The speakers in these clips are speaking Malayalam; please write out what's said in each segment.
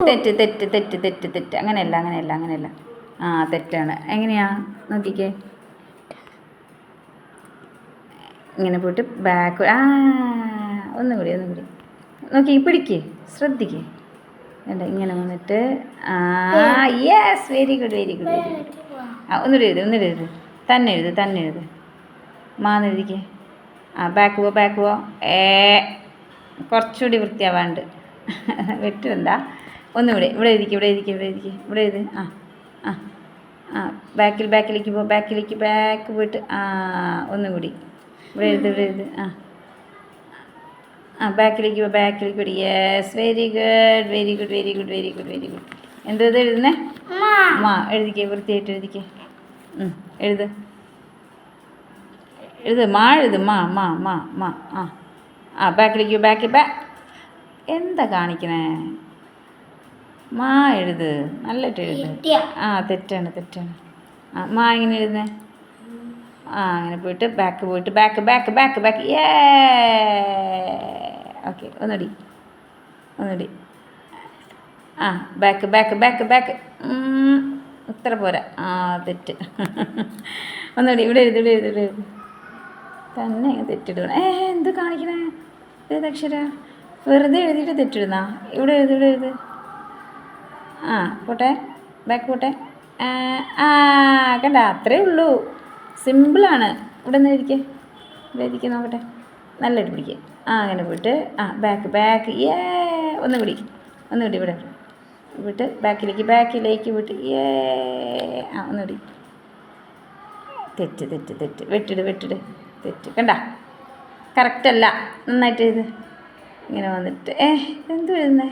തെറ്റ് തെറ്റ് തെറ്റ് തെറ്റ് തെറ്റ് അങ്ങനെയല്ല അങ്ങനെയല്ല അങ്ങനെയല്ല. ആ തെറ്റാണ്. എങ്ങനെയാ നോക്കിക്കേ, ഇങ്ങനെ പോയിട്ട് ബാക്ക്. ആ ഒന്നും കൂടി നോക്കി പിടിക്ക്, ശ്രദ്ധിക്ക്. വേണ്ട ഇങ്ങനെ വന്നിട്ട്. ആ yes, very good very good very good. ആ ഒന്നുകൂടി എഴുത് തന്നെ എഴുത് മാന്ന് എഴുതിക്കേ. ആ ബാക്ക് പോ. കുറച്ചുകൂടി വൃത്തിയാവാണ്ട്. വെട്ടുമെന്താ, ഒന്നുകൂടി ഇവിടെ എഴുത്. ആ ആ ആ ബാക്കിലേക്ക് പോ, ബാക്ക് പോയിട്ട്. ആ ഒന്നുകൂടി ഇവിടെ എഴുത്. ആ ബാക്കിലേക്ക് പോ. Yes, very good. എന്തോ ഇത് എഴുതുന്നേ? മാ എഴുതിക്കേ, വൃത്തിയായിട്ട് എഴുതിക്കേ. എഴുത് മാ ആ ബാക്കിലേക്ക് എന്താ കാണിക്കണേ? മാ എഴുത്, നല്ലതായിട്ട് എഴുത്. ആ തെറ്റാണ്. ആ മാ ഇങ്ങനെ എഴുതുന്നേ. ആ അങ്ങനെ പോയിട്ട് ബാക്ക്. ഏ ഓക്കെ, ഒന്നുകൂടി. ആ ബാക്ക്. ഇത്ര പോരാ. ആ തെറ്റ്. ഒന്നുകൂടി ഇവിടെ എഴുത്. തന്നെ തെറ്റിടണം. എന്ത് കാണിക്കണേ? ഏതക്ഷര? വെറുതെ എഴുതിയിട്ട് തെറ്റിടുന്നാ? ഇവിടെ എഴുത്. ആ പോട്ടെ, ബാക്ക് പോട്ടെ. ആ കണ്ട, അത്രേ ഉള്ളൂ, സിമ്പിളാണ്. ഇവിടെ നിന്ന് എഴുതിക്കേ നോക്കട്ടെ, നല്ലതായിട്ട് പിടിക്കുക. ആ അങ്ങനെ പോയിട്ട് ആ ബാക്ക്. ഒന്നുകൂടി ഇവിടെ വിട്ട് ബാക്കിലേക്ക് വിട്ട്. ആ ഒന്നുകൂടി. തെറ്റ്. വെട്ടിട്. തെറ്റ് കണ്ട, കറക്റ്റല്ല. നന്നായിട്ട് എഴുത്. ഇങ്ങനെ വന്നിട്ട് എന്തു എഴുതുന്നേ?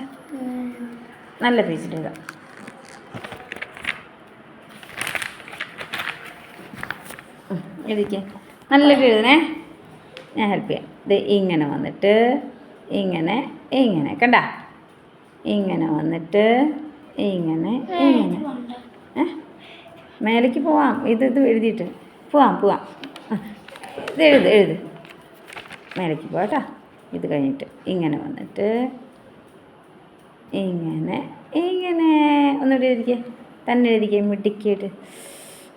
നല്ല പേജിൽ എഴുതാം. എഴുതിക്കേ, നല്ലൊരു എഴുതണേ. ഞാൻ ഹെൽപ്പ് ചെയ്യാം. ഇത് ഇങ്ങനെ വന്നിട്ട് ഇങ്ങനെ കണ്ട, ഇങ്ങനെ വന്നിട്ട് ഇങ്ങനെ മേലേക്ക് പോവാം. ഇത് എഴുതിയിട്ട് പോവാം. ഇത് എഴുത് മേലേക്ക് പോവാട്ടാ. ഇത് കഴിഞ്ഞിട്ട് ഇങ്ങനെ വന്നിട്ട് ഇങ്ങനെ ഒന്നുകൂടി എഴുതിക്കേ, തന്നെ എഴുതിക്കേ മിടിക്കായിട്ട്.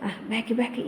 ആ ബാക്ക്.